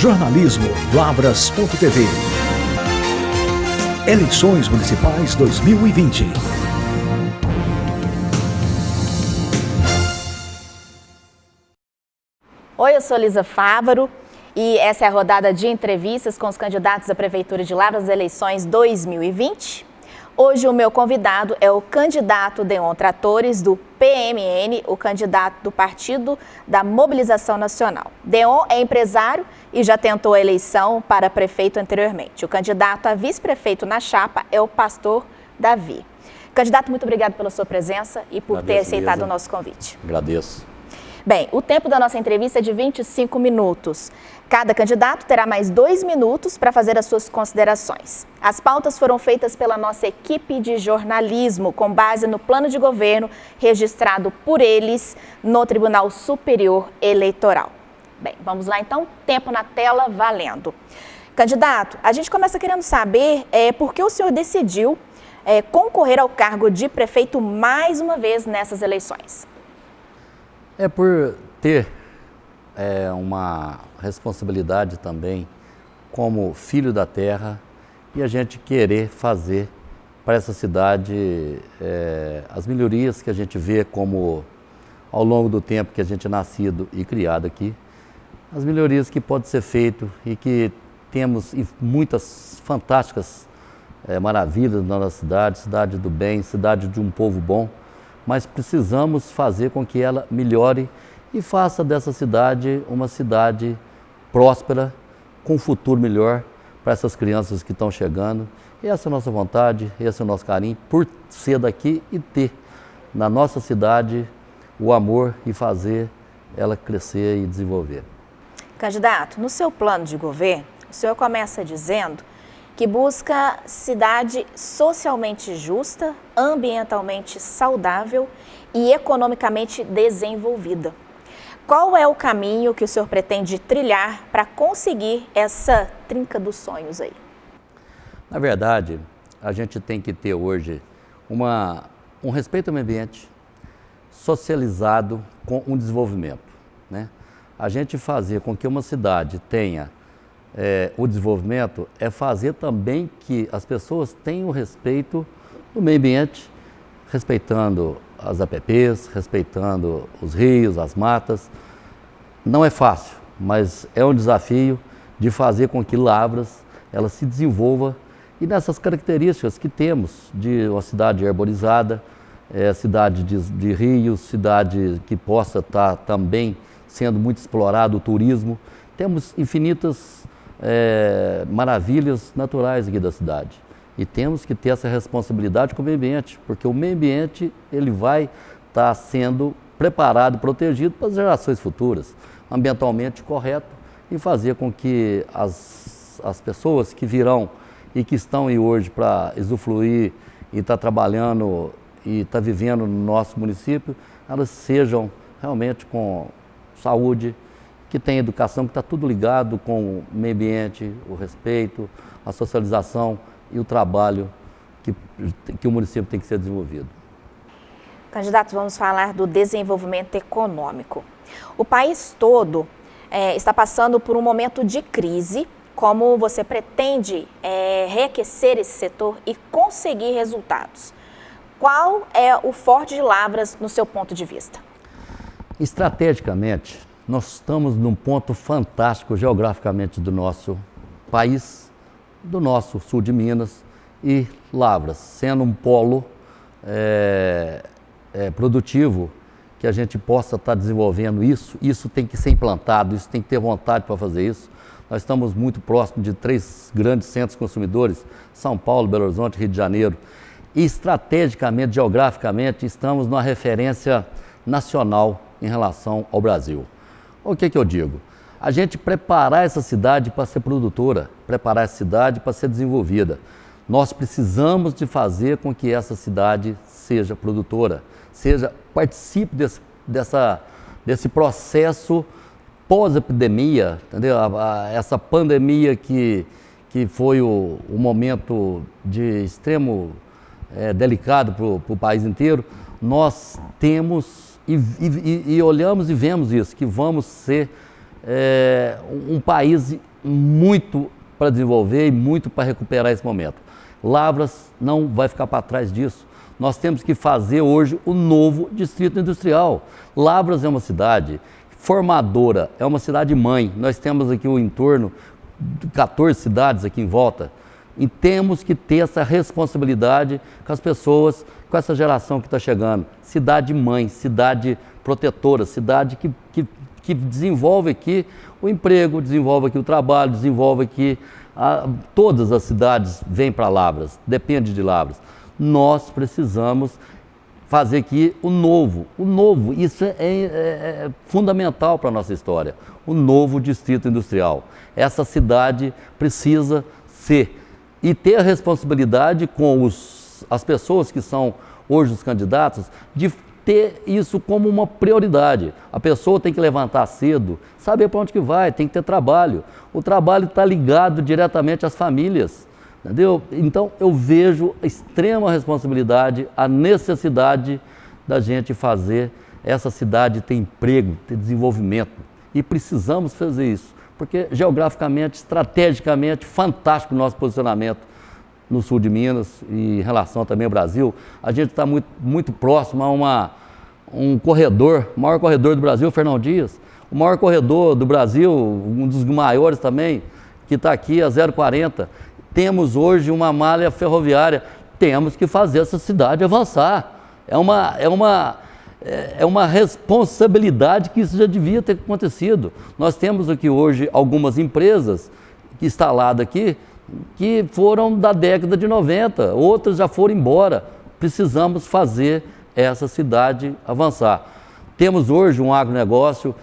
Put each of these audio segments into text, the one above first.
Jornalismo Lavras.tv. Eleições Municipais 2020. Oi, eu sou Lisa Fávaro e essa é a rodada de entrevistas com os candidatos à Prefeitura de Lavras das eleições 2020. Hoje o meu convidado é o candidato Deon Tratores, do PMN, o candidato do Partido da Mobilização Nacional. Deon é empresário e já tentou a eleição para prefeito anteriormente. O candidato a vice-prefeito na chapa é o Pastor Davi. Candidato, muito obrigado pela sua presença e por ter aceitado Lisa. o nosso convite. Agradeço. Bem, o tempo da nossa entrevista é de 25 minutos. Cada candidato terá mais 2 minutos para fazer as suas considerações. As pautas foram feitas pela nossa equipe de jornalismo, com base no plano de governo registrado por eles no Tribunal Superior Eleitoral. Bem, vamos lá então, tempo na tela valendo. Candidato, a gente começa querendo saber por que o senhor decidiu concorrer ao cargo de prefeito mais uma vez nessas eleições. É por ter uma responsabilidade também como filho da terra e a gente querer fazer para essa cidade as melhorias que a gente vê como ao longo do tempo que a gente é nascido e criado aqui, as melhorias que podem ser feitas e que temos muitas fantásticas maravilhas na nossa cidade, cidade do bem, cidade de um povo bom, mas precisamos fazer com que ela melhore e faça dessa cidade uma cidade próspera, com um futuro melhor para essas crianças que estão chegando. E essa é a nossa vontade, esse é o nosso carinho por ser daqui e ter na nossa cidade o amor e fazer ela crescer e desenvolver. Candidato, no seu plano de governo, o senhor começa dizendo que busca cidade socialmente justa, ambientalmente saudável e economicamente desenvolvida. Qual é o caminho que o senhor pretende trilhar para conseguir essa trinca dos sonhos aí? Na verdade, a gente tem que ter hoje um respeito ao meio ambiente socializado com um desenvolvimento, né? A gente fazer com que uma cidade tenha o desenvolvimento é fazer também que as pessoas tenham respeito do meio ambiente, respeitando as APPs, respeitando os rios, as matas. Não é fácil, mas é um desafio de fazer com que Lavras ela se desenvolva e nessas características que temos de uma cidade arborizada, cidade de rios, cidade que possa estar também sendo muito explorado o turismo. Temos infinitas maravilhas naturais aqui da cidade e temos que ter essa responsabilidade com o meio ambiente, porque o meio ambiente ele vai estar sendo preparado, protegido para as gerações futuras, ambientalmente correto e fazer com que as pessoas que virão e que estão aí hoje para usufruir e estar trabalhando e estar vivendo no nosso município, elas sejam realmente com saúde, que tem educação, que está tudo ligado com o meio ambiente, o respeito, a socialização e o trabalho que o município tem que ser desenvolvido. Candidato, vamos falar do desenvolvimento econômico. O país todo está passando por um momento de crise. Como você pretende reaquecer esse setor e conseguir resultados? Qual é o forte de Lavras no seu ponto de vista? Estrategicamente, nós estamos num ponto fantástico geograficamente do nosso país, do nosso sul de Minas e Lavras, sendo um polo produtivo, que a gente possa estar desenvolvendo isso tem que ser implantado, isso tem que ter vontade para fazer isso. Nós estamos muito próximos de 3 grandes centros consumidores, São Paulo, Belo Horizonte, Rio de Janeiro, e estrategicamente, geograficamente, estamos numa referência nacional em relação ao Brasil. O que eu digo? A gente preparar essa cidade para ser produtora, preparar essa cidade para ser desenvolvida. Nós precisamos de fazer com que essa cidade seja produtora, participe desse processo pós-epidemia, entendeu? Essa pandemia que foi o momento de extremo delicado para o país inteiro, nós temos e olhamos e vemos isso, que vamos ser um país muito para desenvolver e muito para recuperar esse momento. Lavras não vai ficar para trás disso. Nós temos que fazer hoje o novo distrito industrial. Lavras é uma cidade formadora, é uma cidade mãe. Nós temos aqui o entorno de 14 cidades aqui em volta. E temos que ter essa responsabilidade com as pessoas, com essa geração que está chegando. Cidade mãe, cidade protetora, cidade que desenvolve aqui o emprego, desenvolve aqui o trabalho, desenvolve aqui... todas as cidades vêm para Lavras, depende de Lavras. Nós precisamos fazer aqui o novo, isso é fundamental para a nossa história, o novo distrito industrial. Essa cidade precisa ser e ter a responsabilidade com as pessoas que são hoje os candidatos de ter isso como uma prioridade. A pessoa tem que levantar cedo, saber para onde que vai, tem que ter trabalho. O trabalho está ligado diretamente às famílias, entendeu? Então eu vejo extrema responsabilidade, a necessidade da gente fazer essa cidade ter emprego, ter desenvolvimento. E precisamos fazer isso, porque geograficamente, estrategicamente, fantástico o nosso posicionamento no sul de Minas e em relação também ao Brasil. A gente está muito próximo a um corredor, o maior corredor do Brasil, Fernão Dias, o maior corredor do Brasil, um dos maiores também, que está aqui a 040. Temos hoje uma malha ferroviária, temos que fazer essa cidade avançar. É uma responsabilidade que isso já devia ter acontecido. Nós temos aqui hoje algumas empresas instaladas aqui, que foram da década de 90, outras já foram embora. Precisamos fazer essa cidade avançar. Temos hoje um agronegócio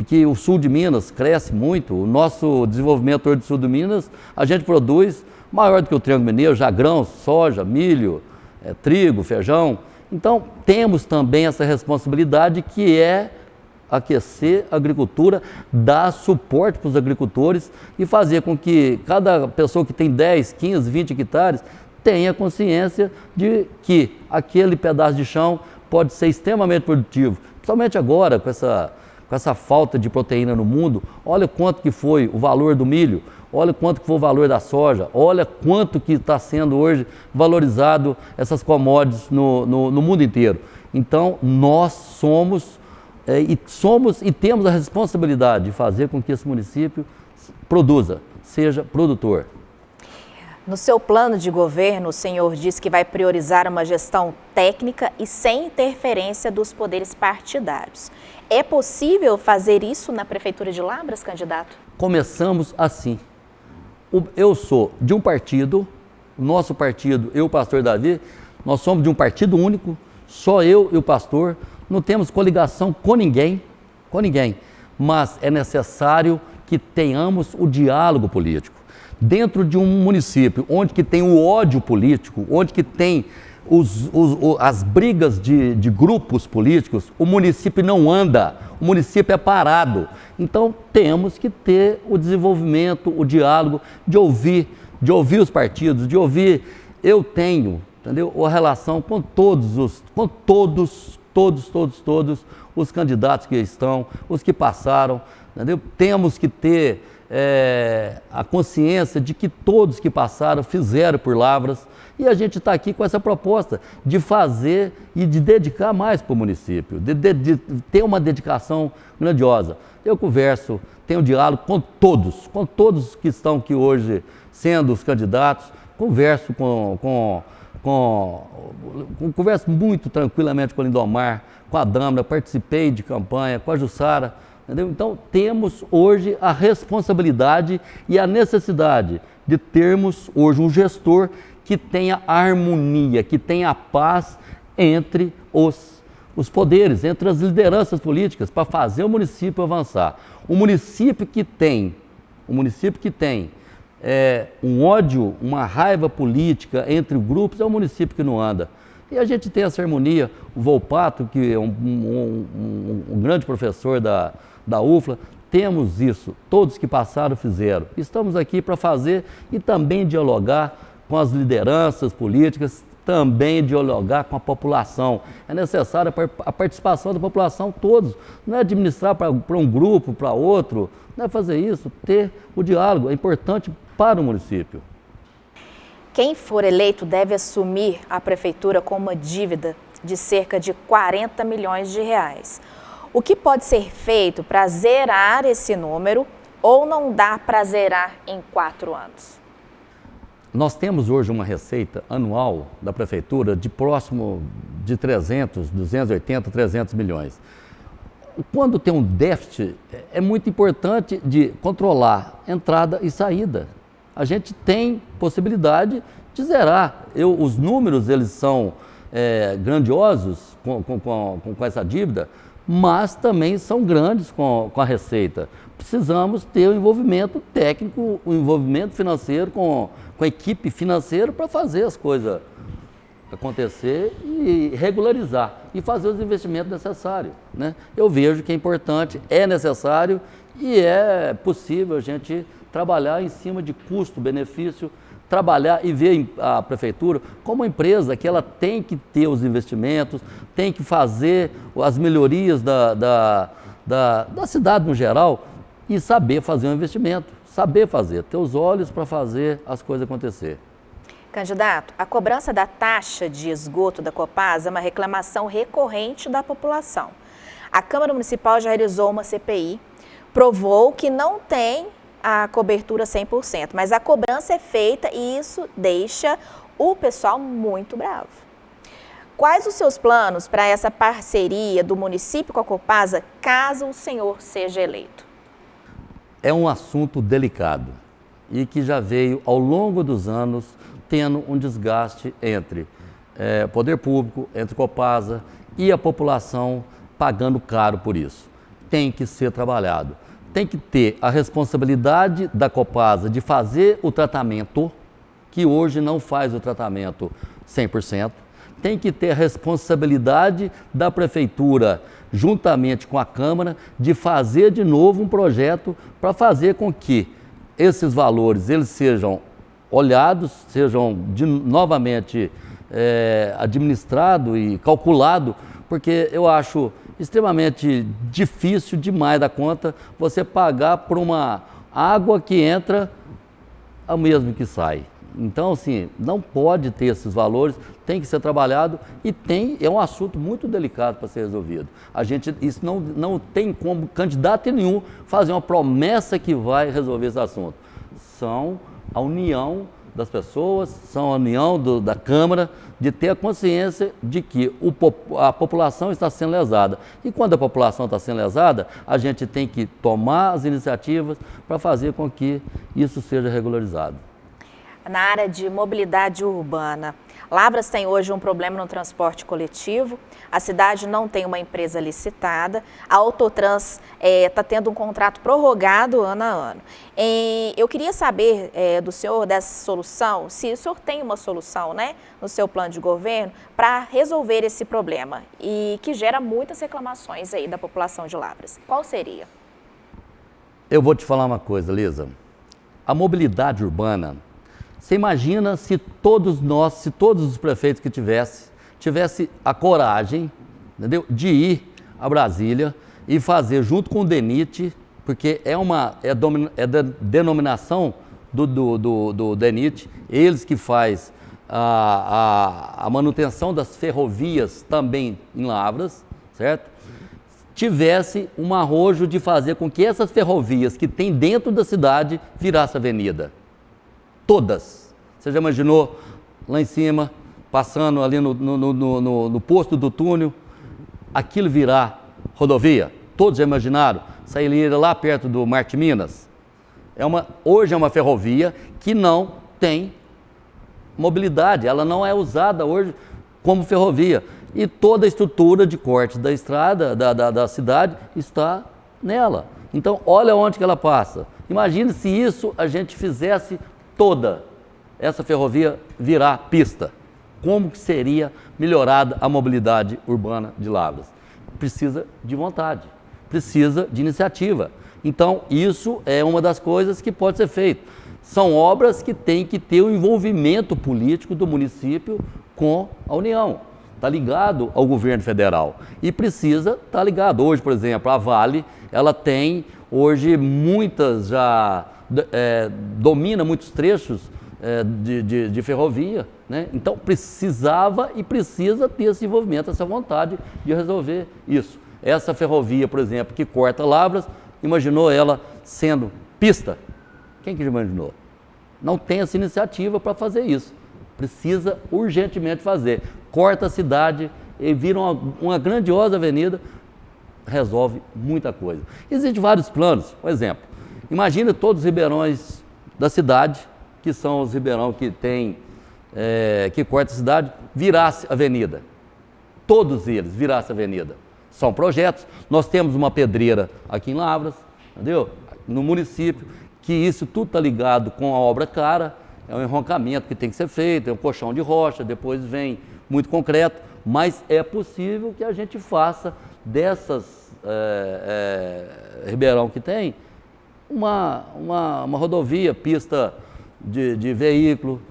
que o sul de Minas cresce muito. O nosso desenvolvimento hoje do sul de Minas, a gente produz maior do que o Triângulo Mineiro, já grãos, soja, milho, trigo, feijão. Então, temos também essa responsabilidade que é aquecer a agricultura, dar suporte para os agricultores e fazer com que cada pessoa que tem 10, 15, 20 hectares tenha consciência de que aquele pedaço de chão pode ser extremamente produtivo. Principalmente agora, com essa falta de proteína no mundo, olha quanto que foi o valor do milho, olha quanto que foi o valor da soja, olha quanto que está sendo hoje valorizado essas commodities no mundo inteiro. Então, nós somos e temos a responsabilidade de fazer com que esse município produza, seja produtor. No seu plano de governo, o senhor diz que vai priorizar uma gestão técnica e sem interferência dos poderes partidários. É possível fazer isso na Prefeitura de Lavras, candidato? Começamos assim. Eu sou de um partido, o nosso partido, eu e o pastor Davi, nós somos de um partido único, só eu e o pastor, não temos coligação com ninguém, mas é necessário que tenhamos o diálogo político. Dentro de um município onde que tem o ódio político, onde que tem as brigas de grupos políticos, o município não anda, o município é parado. Então temos que ter o desenvolvimento, o diálogo, de ouvir os partidos, de ouvir. Eu tenho, entendeu, a relação com todos os candidatos que estão, os que passaram, entendeu? Temos que ter a consciência de que todos que passaram fizeram por Lavras e a gente está aqui com essa proposta de fazer e de dedicar mais para o município, de ter uma dedicação grandiosa. Eu converso, tenho diálogo com todos que estão aqui hoje sendo os candidatos, converso converso muito tranquilamente com o Lindomar, com a Dâmara, participei de campanha, com a Jussara, entendeu? Então temos hoje a responsabilidade e a necessidade de termos hoje um gestor que tenha harmonia, que tenha paz entre os poderes, entre as lideranças políticas, para fazer o município avançar. Um município que tem um ódio, uma raiva política entre grupos, é um município que não anda. E a gente tem essa harmonia. O Volpato, que é um grande professor da UFLA, temos isso, todos que passaram fizeram. Estamos aqui para fazer e também dialogar com as lideranças políticas, também dialogar com a população. É necessária a participação da população todos. Não é administrar para um grupo, para outro. Não é fazer isso, ter o diálogo. É importante para o município. Quem for eleito deve assumir a prefeitura com uma dívida de cerca de 40 milhões de reais. O que pode ser feito para zerar esse número ou não dá para zerar em 4 anos? Nós temos hoje uma receita anual da prefeitura de próximo de 280, 300 milhões. Quando tem um déficit, é muito importante de controlar entrada e saída. A gente tem possibilidade de zerar. Os números eles são grandiosos com essa dívida, mas também são grandes com a receita. Precisamos ter o envolvimento técnico, o envolvimento financeiro com a equipe financeira para fazer as coisas acontecer e regularizar e fazer os investimentos necessários, né? Eu vejo que é importante, é necessário e é possível a gente trabalhar em cima de custo-benefício, trabalhar e ver a prefeitura como uma empresa que ela tem que ter os investimentos, tem que fazer as melhorias da cidade no geral e saber fazer um investimento, saber fazer, ter os olhos para fazer as coisas acontecer. Candidato, a cobrança da taxa de esgoto da Copasa é uma reclamação recorrente da população. A Câmara Municipal já realizou uma CPI, provou que não tem a cobertura 100%, mas a cobrança é feita e isso deixa o pessoal muito bravo. Quais os seus planos para essa parceria do município com a Copasa, caso o senhor seja eleito? É um assunto delicado e que já veio ao longo dos anos tendo um desgaste entre poder público, entre Copasa e a população pagando caro por isso. Tem que ser trabalhado. Tem que ter a responsabilidade da Copasa de fazer o tratamento, que hoje não faz o tratamento 100%. Tem que ter a responsabilidade da Prefeitura, juntamente com a Câmara, de fazer de novo um projeto para fazer com que esses valores eles sejam olhados, sejam novamente administrados e calculados, porque eu acho extremamente difícil demais da conta você pagar por uma água que entra ao mesmo que sai. Então, assim, não pode ter esses valores, tem que ser trabalhado e é um assunto muito delicado para ser resolvido. Isso não tem como candidato nenhum fazer uma promessa que vai resolver esse assunto. São a união das pessoas, são a união da Câmara, de ter a consciência de que a população está sendo lesada. E quando a população está sendo lesada, a gente tem que tomar as iniciativas para fazer com que isso seja regularizado. Na área de mobilidade urbana, Lavras tem hoje um problema no transporte coletivo, a cidade não tem uma empresa licitada, a Autotrans está tendo um contrato prorrogado ano a ano. Eu queria saber do senhor dessa solução, se o senhor tem uma solução, né, no seu plano de governo para resolver esse problema e que gera muitas reclamações aí da população de Lavras. Qual seria? Eu vou te falar uma coisa, Lisa. A mobilidade urbana, você imagina se todos os prefeitos que tivesse a coragem, entendeu, de ir a Brasília e fazer junto com o DENIT, porque é da denominação do DENIT, eles que faz a manutenção das ferrovias também em Lavras, certo? Tivesse um arrojo de fazer com que essas ferrovias que tem dentro da cidade virasse avenida. Todas. Você já imaginou lá em cima, passando ali no posto do túnel, aquilo virar rodovia? Todos já imaginaram? Sairia lá perto do Marte Minas? Hoje é uma ferrovia que não tem mobilidade, ela não é usada hoje como ferrovia. E toda a estrutura de corte da estrada, da cidade, está nela. Então, olha onde que ela passa. Imagine se isso a gente fizesse toda essa ferrovia virar pista. Como que seria melhorada a mobilidade urbana de Lavras? Precisa de vontade, precisa de iniciativa. Então, isso é uma das coisas que pode ser feito. São obras que têm que ter o envolvimento político do município com a União, está ligado ao governo federal e precisa estar ligado. Hoje, por exemplo, a Vale, ela tem hoje muitas já, domina muitos trechos de ferrovia, né? Então precisava e precisa ter esse envolvimento, essa vontade de resolver isso. Essa ferrovia, por exemplo, que corta Lavras, imaginou ela sendo pista? Quem que imaginou? Não tem essa iniciativa para fazer isso. Precisa urgentemente fazer. Corta a cidade e vira uma grandiosa avenida, resolve muita coisa. Existem vários planos. Por exemplo, imagine todos os ribeirões da cidade, que são os ribeirão que tem, que corta a cidade, virasse avenida. Todos eles virasse avenida. São projetos. Nós temos uma pedreira aqui em Lavras, entendeu? No município, que isso tudo está ligado com a obra cara, é um enroncamento que tem que ser feito, é um colchão de rocha, depois vem muito concreto, mas é possível que a gente faça dessas ribeirão que tem uma rodovia, pista de veículo,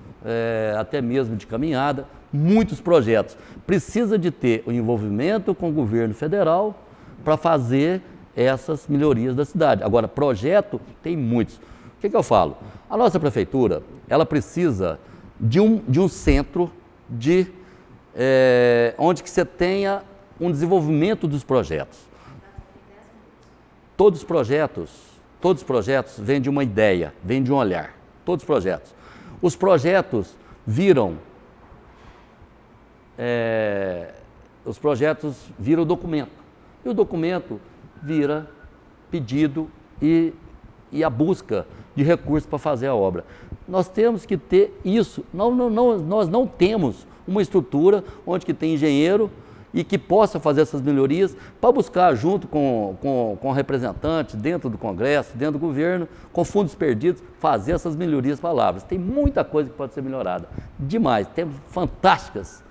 até mesmo de caminhada, muitos projetos. Precisa de ter o envolvimento com o governo federal para fazer essas melhorias da cidade. Agora, projeto tem muitos. O que eu falo? A nossa prefeitura, ela precisa de um centro onde que você tenha um desenvolvimento dos projetos. Todos os projetos vêm de uma ideia, vêm de um olhar. Todos os projetos. Os projetos viram documento. E o documento vira pedido e a busca de recursos para fazer a obra. Nós temos que ter isso. Nós não temos uma estrutura onde que tem engenheiro e que possa fazer essas melhorias para buscar junto com representantes dentro do Congresso, dentro do governo, com fundos perdidos, fazer essas melhorias para Lavras. Tem muita coisa que pode ser melhorada. Demais. Temos fantásticas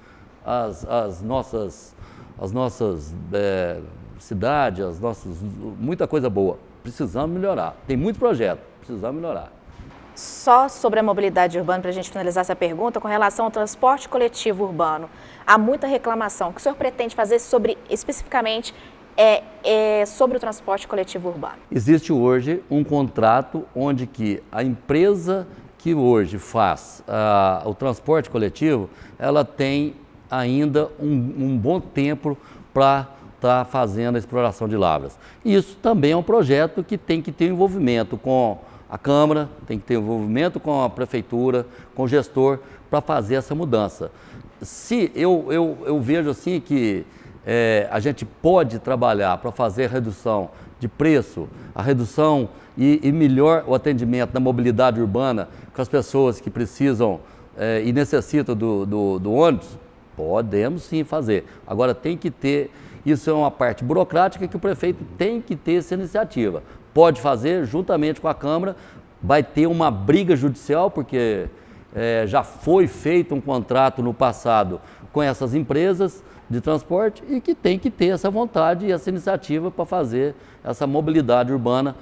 as nossas cidades, muita coisa boa. Precisamos melhorar. Tem muito projeto, precisamos melhorar. Só sobre a mobilidade urbana, para a gente finalizar essa pergunta, com relação ao transporte coletivo urbano, há muita reclamação. O que o senhor pretende fazer especificamente sobre o transporte coletivo urbano? Existe hoje um contrato onde que a empresa que hoje faz o transporte coletivo, ela tem ainda um bom tempo para estar fazendo a exploração de Lavras. Isso também é um projeto que tem que ter envolvimento com a Câmara, tem que ter envolvimento com a Prefeitura, com o gestor, para fazer essa mudança. Se eu vejo assim que a gente pode trabalhar para fazer a redução de preço, a redução e melhor o atendimento da mobilidade urbana com as pessoas que precisam e necessitam do ônibus, podemos sim fazer. Agora tem que ter, isso é uma parte burocrática que o prefeito tem que ter essa iniciativa. Pode fazer juntamente com a Câmara, vai ter uma briga judicial, porque já foi feito um contrato no passado com essas empresas de transporte e que tem que ter essa vontade e essa iniciativa para fazer essa mobilidade urbana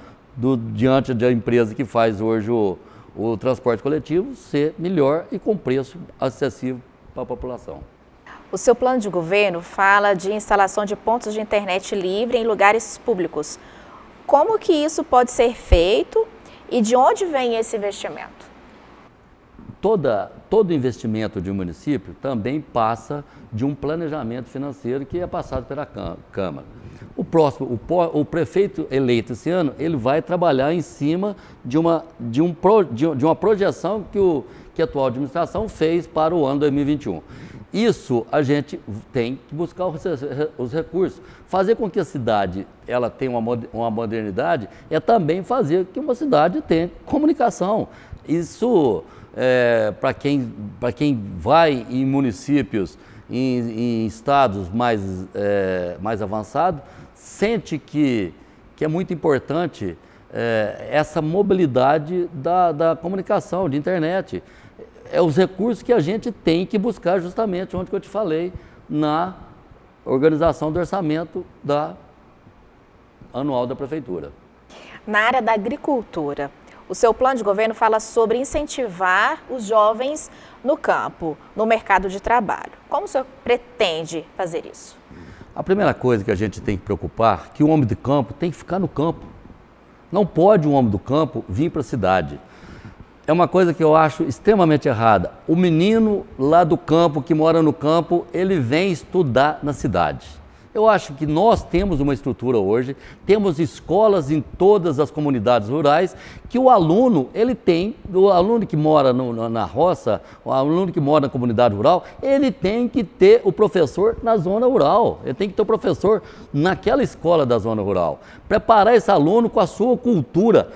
diante da empresa que faz hoje o transporte coletivo ser melhor e com preço acessível para a população. O seu plano de governo fala de instalação de pontos de internet livre em lugares públicos. Como que isso pode ser feito e de onde vem esse investimento? Todo investimento de um município também passa de um planejamento financeiro que é passado pela Câmara. O prefeito eleito esse ano, ele vai trabalhar em cima de uma projeção que a atual administração fez para o ano 2021. Isso a gente tem que buscar os recursos. Fazer com que a cidade ela tenha uma modernidade é também fazer que uma cidade tenha comunicação. Isso, para quem vai em municípios, em estados mais avançados, sente que é muito importante essa mobilidade da comunicação, de internet. Os recursos que a gente tem que buscar justamente onde que eu te falei, na organização do orçamento anual da Prefeitura. Na área da agricultura, O seu plano de governo fala sobre incentivar os jovens no campo, no mercado de trabalho. Como o senhor pretende fazer isso? A primeira coisa que a gente tem que preocupar é que o homem de campo tem que ficar no campo. Não pode um homem do campo vir para a cidade. É uma coisa que eu acho extremamente errada. O menino lá do campo, que mora no campo, ele vem estudar na cidade. Eu acho que nós temos uma estrutura hoje, temos escolas em todas as comunidades rurais, que o aluno que mora na roça, o aluno que mora na comunidade rural, ele tem que ter o professor na zona rural, ele tem que ter o professor naquela escola da zona rural. Preparar esse aluno com a sua cultura.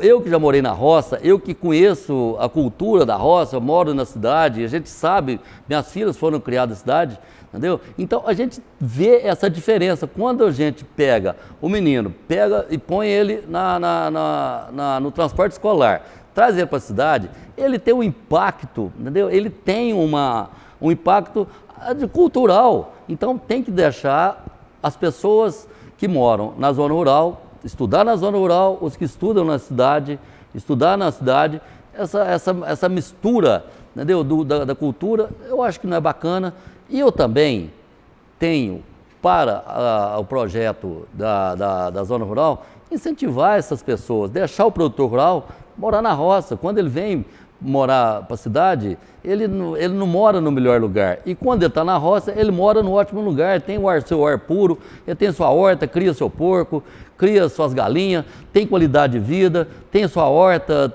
Eu que já morei na roça, eu que conheço a cultura da roça, eu moro na cidade, a gente sabe, minhas filhas foram criadas na cidade, entendeu? Então a gente vê essa diferença. Quando a gente pega o menino, pega e põe ele no transporte escolar, traz ele para a cidade, ele tem um impacto, entendeu? Ele tem um impacto cultural. Então tem que deixar as pessoas que moram na zona rural estudar na zona rural, os que estudam na cidade, estudar na cidade, essa mistura, entendeu? Da cultura, eu acho que não é bacana. E eu também tenho, para o projeto da zona rural, incentivar essas pessoas, deixar o produtor rural morar na roça. Quando ele vem morar para a cidade, ele não mora no melhor lugar. E quando ele está na roça, ele mora no ótimo lugar, tem seu ar puro, ele tem sua horta, cria seu porco, cria suas galinhas, tem qualidade de vida, tem sua horta,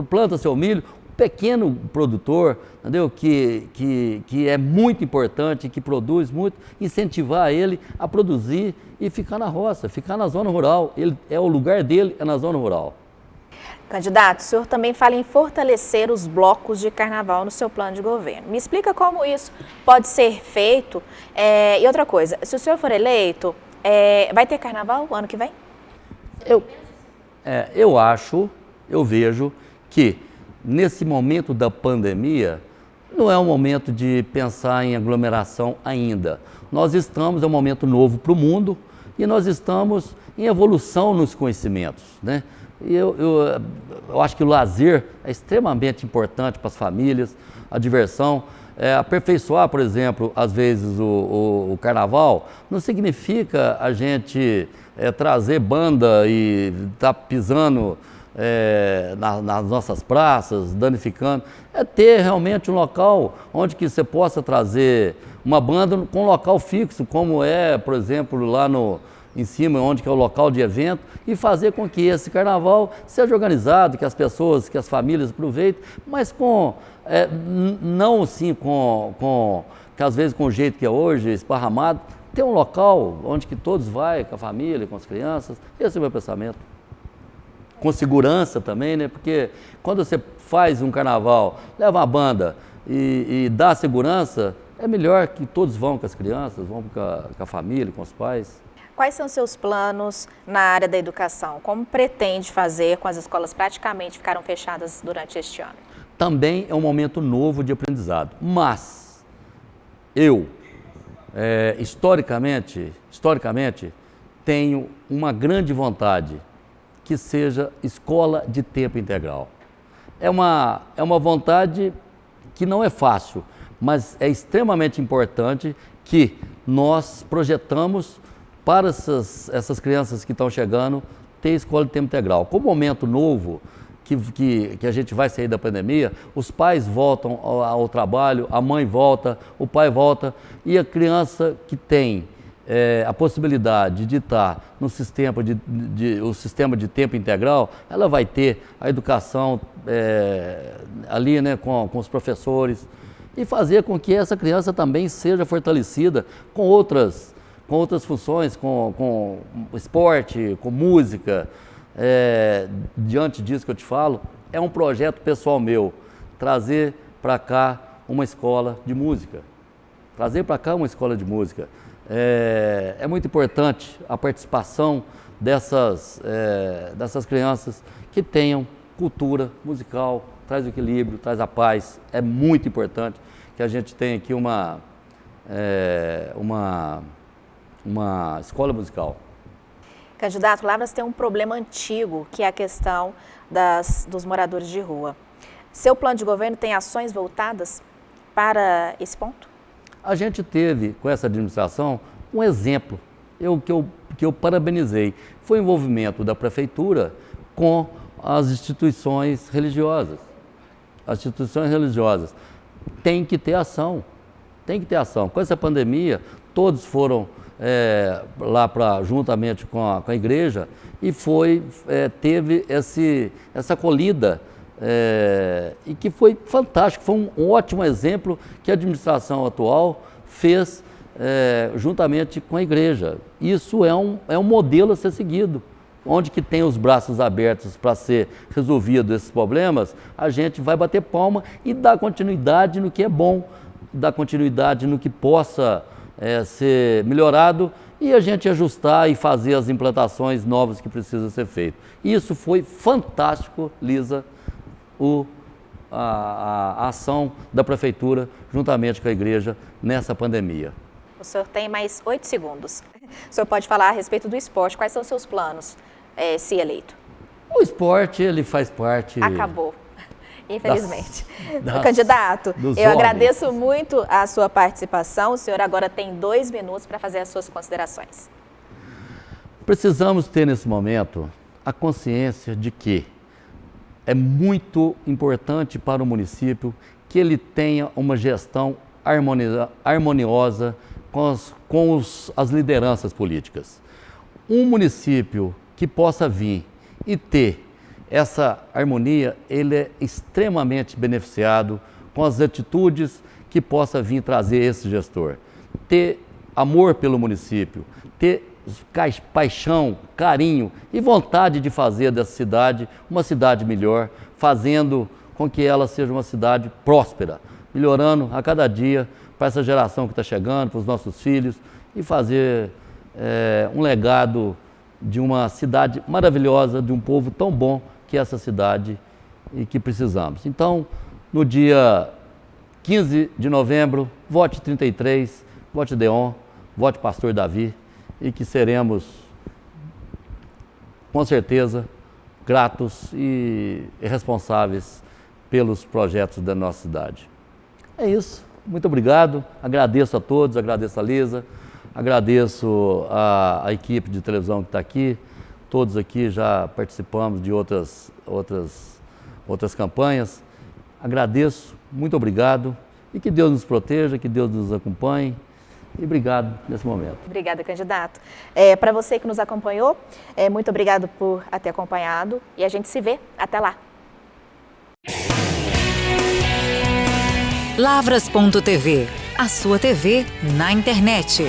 planta seu milho. O pequeno produtor, entendeu? Que é muito importante, que produz muito, incentivar ele a produzir e ficar na roça, ficar na zona rural. O lugar dele é na zona rural. Candidato, o senhor também fala em fortalecer os blocos de carnaval no seu plano de governo. Me explica como isso pode ser feito. E outra coisa, se o senhor for eleito, vai ter carnaval o ano que vem? Eu vejo que nesse momento da pandemia não é um momento de pensar em aglomeração ainda. É um momento novo para o mundo e nós estamos em evolução nos conhecimentos, né? E eu acho que o lazer é extremamente importante para as famílias, a diversão. Aperfeiçoar, por exemplo, às vezes o carnaval, não significa a gente trazer banda e estar pisando nas nossas praças, danificando. É ter realmente um local onde que você possa trazer uma banda com um local fixo, como por exemplo, lá em cima, onde que é o local de evento, e fazer com que esse carnaval seja organizado, que as pessoas, que as famílias aproveitem, mas não assim que às vezes com o jeito que é hoje, esparramado, ter um local onde que todos vão, com a família, com as crianças. Esse é o meu pensamento. Com segurança também, né? Porque quando você faz um carnaval, leva uma banda e dá segurança, é melhor que todos vão com as crianças, vão com a família, com os pais. Quais são seus planos na área da educação? Como pretende fazer com as escolas praticamente ficaram fechadas durante este ano? Também é um momento novo de aprendizado, mas historicamente, tenho uma grande vontade que seja escola de tempo integral. É uma vontade que não é fácil, mas é extremamente importante que nós projetamos para essas crianças que estão chegando, ter escola de tempo integral. Com o momento novo que a gente vai sair da pandemia, os pais voltam ao trabalho, a mãe volta, o pai volta, e a criança que tem a possibilidade de estar no sistema o sistema de tempo integral, ela vai ter a educação ali, né, com os professores, e fazer com que essa criança também seja fortalecida com outras funções, com esporte, com música. Diante disso que eu te falo, é um projeto pessoal meu, trazer para cá uma escola de música. É muito importante a participação dessas crianças que tenham cultura musical, traz o equilíbrio, traz a paz. É muito importante que a gente tenha aqui uma escola musical. Candidato, Lavras tem um problema antigo, que é a questão dos moradores de rua. Seu plano de governo tem ações voltadas para esse ponto? A gente teve, com essa administração, um exemplo que eu parabenizei. Foi o envolvimento da prefeitura com as instituições religiosas. As instituições religiosas têm que ter ação, tem que ter ação. Com essa pandemia, todos foram lá juntamente com a igreja e teve essa acolhida e que foi fantástico, foi um ótimo exemplo que a administração atual fez juntamente com a igreja. Isso é um modelo a ser seguido. Onde que tem os braços abertos para ser resolvido esses problemas, a gente vai bater palma e dar continuidade no que é bom, dar continuidade no que possa ser melhorado e a gente ajustar e fazer as implantações novas que precisam ser feitas. Isso foi fantástico, Lisa, a ação da prefeitura juntamente com a igreja nessa pandemia. O senhor tem mais 8 segundos. O senhor pode falar a respeito do esporte. Quais são os seus planos, se eleito? O esporte, ele faz parte... Acabou, infelizmente. Candidato, eu agradeço muito a sua participação. O senhor agora tem 2 minutos para fazer as suas considerações. Precisamos ter nesse momento a consciência de que é muito importante para o município que ele tenha uma gestão harmoniosa com as lideranças políticas. Um município que possa vir e ter essa harmonia, ele é extremamente beneficiado com as atitudes que possa vir trazer esse gestor. Ter amor pelo município, ter paixão, carinho e vontade de fazer dessa cidade uma cidade melhor, fazendo com que ela seja uma cidade próspera, melhorando a cada dia para essa geração que está chegando, para os nossos filhos, e fazer um legado de uma cidade maravilhosa, de um povo tão bom que é essa cidade e que precisamos. Então, no dia 15 de novembro, vote 33, vote Deon, vote Pastor Davi, e que seremos, com certeza, gratos e responsáveis pelos projetos da nossa cidade. É isso. Muito obrigado, agradeço a todos, agradeço a Lisa, agradeço a equipe de televisão que está aqui, todos aqui já participamos de outras campanhas. Agradeço, muito obrigado e que Deus nos proteja, que Deus nos acompanhe e obrigado nesse momento. Obrigada, candidato. Para você que nos acompanhou, muito obrigado por ter acompanhado e a gente se vê. Até lá. Lavras.tv, a sua TV na internet.